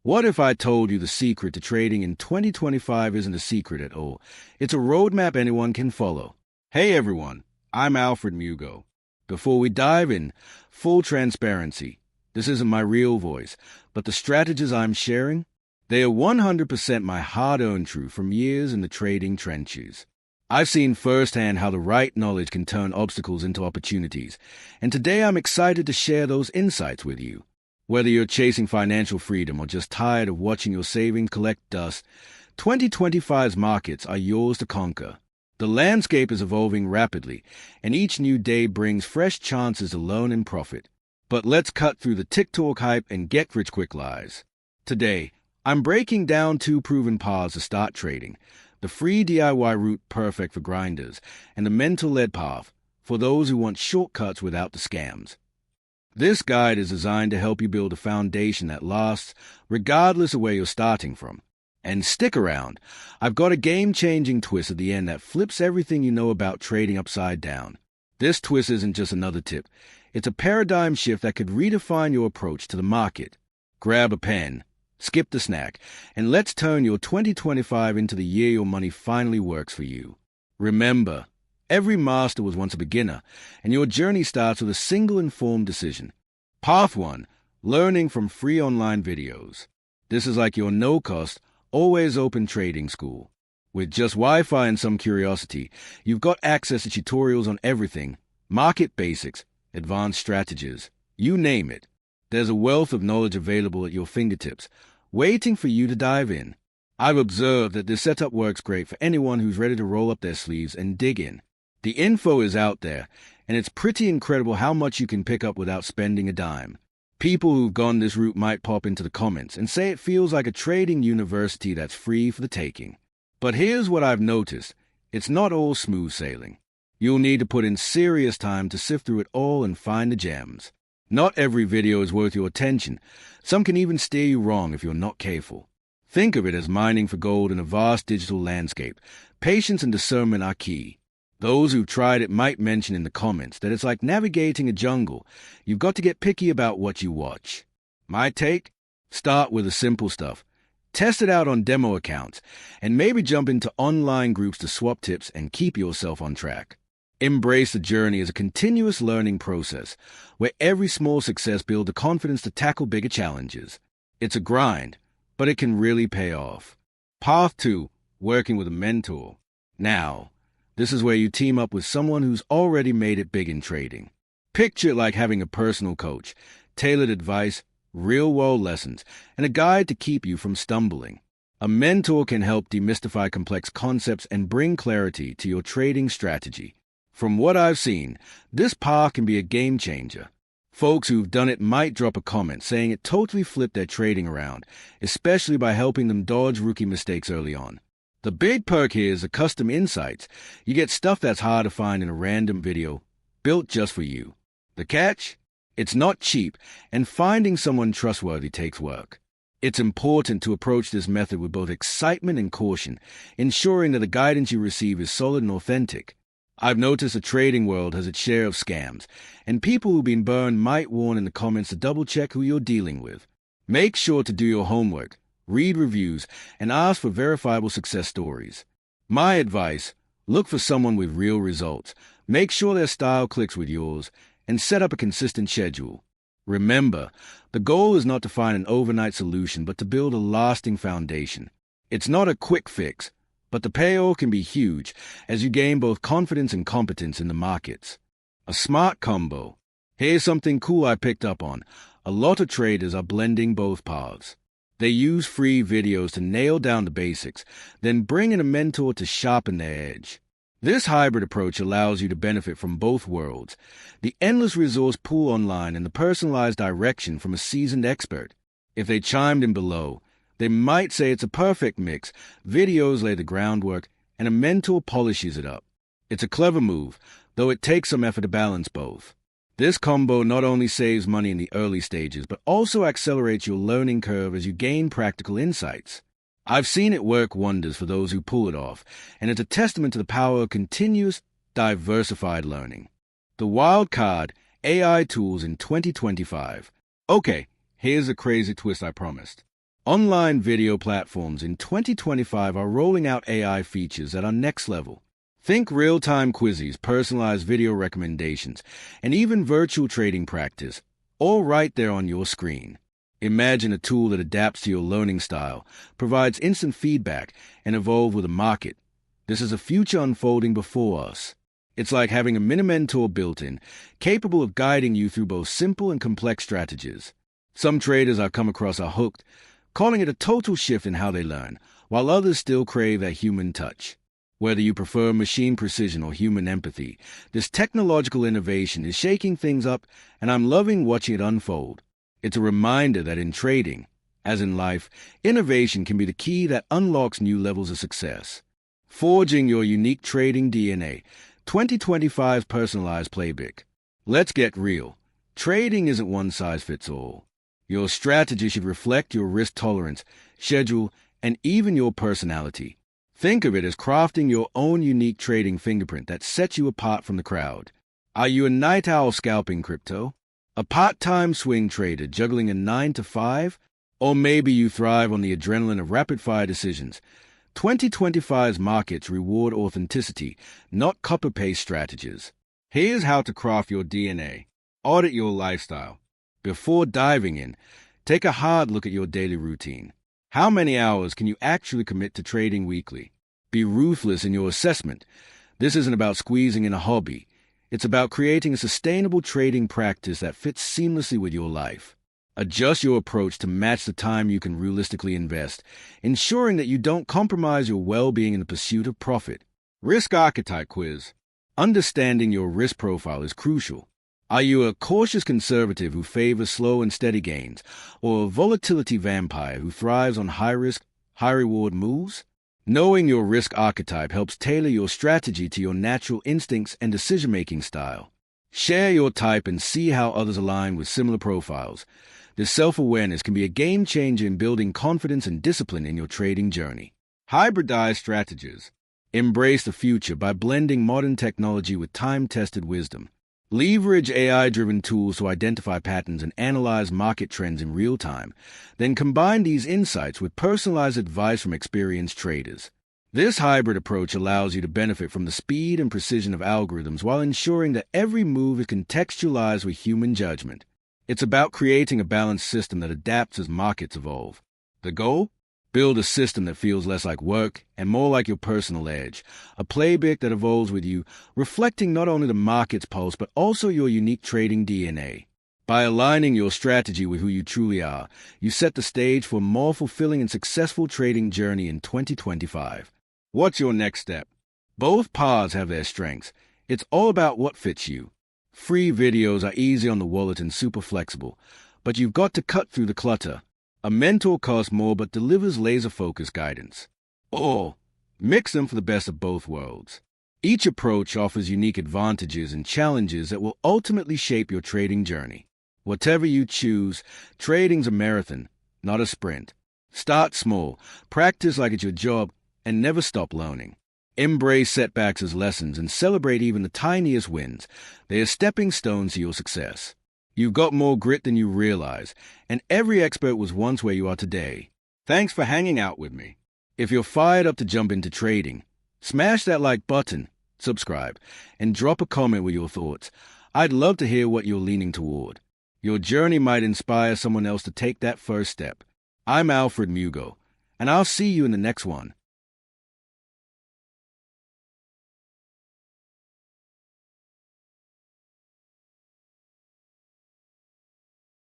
What if I told you the secret to trading in 2025 isn't a secret at all? It's a roadmap anyone can follow. Hey everyone, I'm Alfred Mugo. Before we dive in, full transparency, this isn't my real voice, but the strategies I'm sharing, they are 100% my hard-earned truth from years in the trading trenches. I've seen firsthand how the right knowledge can turn obstacles into opportunities, and today I'm excited to share those insights with you. Whether you're chasing financial freedom or just tired of watching your savings collect dust, 2025's markets are yours to conquer. The landscape is evolving rapidly, and each new day brings fresh chances to learn and profit. But let's cut through the TikTok hype and get-rich-quick lies. Today, I'm breaking down 2 proven paths to start trading, the free DIY route perfect for grinders, and the mental-led path for those who want shortcuts without the scams. This guide is designed to help you build a foundation that lasts, regardless of where you're starting from. And stick around, I've got a game-changing twist at the end that flips everything you know about trading upside down. This twist isn't just another tip, it's a paradigm shift that could redefine your approach to the market. Grab a pen, skip the snack, and let's turn your 2025 into the year your money finally works for you. Remember, every master was once a beginner, and your journey starts with a single informed decision. Path 1. Learning from free online videos. This is like your no-cost, always-open trading school. With just Wi-Fi and some curiosity, you've got access to tutorials on everything, market basics, advanced strategies, you name it. There's a wealth of knowledge available at your fingertips, waiting for you to dive in. I've observed that this setup works great for anyone who's ready to roll up their sleeves and dig in. The info is out there, and it's pretty incredible how much you can pick up without spending a dime. People who've gone this route might pop into the comments and say it feels like a trading university that's free for the taking. But here's what I've noticed. It's not all smooth sailing. You'll need to put in serious time to sift through it all and find the gems. Not every video is worth your attention. Some can even steer you wrong if you're not careful. Think of it as mining for gold in a vast digital landscape. Patience and discernment are key. Those who've tried it might mention in the comments that it's like navigating a jungle. You've got to get picky about what you watch. My take? Start with the simple stuff. Test it out on demo accounts, and maybe jump into online groups to swap tips and keep yourself on track. Embrace the journey as a continuous learning process, where every small success builds the confidence to tackle bigger challenges. It's a grind, but it can really pay off. Path 2. Working with a mentor. Now, this is where you team up with someone who's already made it big in trading. Picture it like having a personal coach, tailored advice, real-world lessons, and a guide to keep you from stumbling. A mentor can help demystify complex concepts and bring clarity to your trading strategy. From what I've seen, this path can be a game changer. Folks who've done it might drop a comment saying it totally flipped their trading around, especially by helping them dodge rookie mistakes early on. The big perk here is the custom insights. You get stuff that's hard to find in a random video, built just for you. The catch? It's not cheap, and finding someone trustworthy takes work. It's important to approach this method with both excitement and caution, ensuring that the guidance you receive is solid and authentic. I've noticed the trading world has its share of scams, and people who've been burned might warn in the comments to double-check who you're dealing with. Make sure to do your homework, read reviews, and ask for verifiable success stories. My advice, look for someone with real results. Make sure their style clicks with yours, and set up a consistent schedule. Remember, the goal is not to find an overnight solution, but to build a lasting foundation. It's not a quick fix, but the payoff can be huge as you gain both confidence and competence in the markets. A smart combo. Here's something cool I picked up on. A lot of traders are blending both paths. They use free videos to nail down the basics, then bring in a mentor to sharpen their edge. This hybrid approach allows you to benefit from both worlds, the endless resource pool online and the personalized direction from a seasoned expert. If they chimed in below, they might say it's a perfect mix. Videos lay the groundwork, and a mentor polishes it up. It's a clever move, though it takes some effort to balance both. This combo not only saves money in the early stages, but also accelerates your learning curve as you gain practical insights. I've seen it work wonders for those who pull it off, and it's a testament to the power of continuous, diversified learning. The wild card, AI tools in 2025. Okay, here's the crazy twist I promised. Online video platforms in 2025 are rolling out AI features that are next level. Think real-time quizzes, personalized video recommendations, and even virtual trading practice, all right there on your screen. Imagine a tool that adapts to your learning style, provides instant feedback, and evolves with the market. This is a future unfolding before us. It's like having a mini mentor built in, capable of guiding you through both simple and complex strategies. Some traders I've come across are hooked, calling it a total shift in how they learn, while others still crave that human touch. Whether you prefer machine precision or human empathy, this technological innovation is shaking things up, and I'm loving watching it unfold. It's a reminder that in trading, as in life, innovation can be the key that unlocks new levels of success. Forging your unique trading DNA, 2025's personalized playbook. Let's get real. Trading isn't one size fits all. Your strategy should reflect your risk tolerance, schedule, and even your personality. Think of it as crafting your own unique trading fingerprint that sets you apart from the crowd. Are you a night owl scalping crypto? A part-time swing trader juggling a 9 to 5? Or maybe you thrive on the adrenaline of rapid-fire decisions. 2025's markets reward authenticity, not copy-paste strategies. Here's how to craft your DNA. Audit your lifestyle. Before diving in, take a hard look at your daily routine. How many hours can you actually commit to trading weekly? Be ruthless in your assessment. This isn't about squeezing in a hobby. It's about creating a sustainable trading practice that fits seamlessly with your life. Adjust your approach to match the time you can realistically invest, ensuring that you don't compromise your well-being in the pursuit of profit. Risk archetype quiz. Understanding your risk profile is crucial. Are you a cautious conservative who favors slow and steady gains, or a volatility vampire who thrives on high-risk, high-reward moves? Knowing your risk archetype helps tailor your strategy to your natural instincts and decision-making style. Share your type and see how others align with similar profiles. This self-awareness can be a game-changer in building confidence and discipline in your trading journey. Hybridize strategies. Embrace the future by blending modern technology with time-tested wisdom. Leverage AI-driven tools to identify patterns and analyze market trends in real time, then combine these insights with personalized advice from experienced traders. This hybrid approach allows you to benefit from the speed and precision of algorithms while ensuring that every move is contextualized with human judgment. It's about creating a balanced system that adapts as markets evolve. The goal? Build a system that feels less like work and more like your personal edge, a playbook that evolves with you, reflecting not only the market's pulse but also your unique trading DNA. By aligning your strategy with who you truly are, you set the stage for a more fulfilling and successful trading journey in 2025. What's your next step? Both paths have their strengths. It's all about what fits you. Free videos are easy on the wallet and super flexible, but you've got to cut through the clutter. A mentor costs more but delivers laser-focused guidance. Or mix them for the best of both worlds. Each approach offers unique advantages and challenges that will ultimately shape your trading journey. Whatever you choose, trading's a marathon, not a sprint. Start small, practice like it's your job, and never stop learning. Embrace setbacks as lessons and celebrate even the tiniest wins. They are stepping stones to your success. You've got more grit than you realize, and every expert was once where you are today. Thanks for hanging out with me. If you're fired up to jump into trading, smash that like button, subscribe, and drop a comment with your thoughts. I'd love to hear what you're leaning toward. Your journey might inspire someone else to take that first step. I'm Alfred Mugo, and I'll see you in the next one.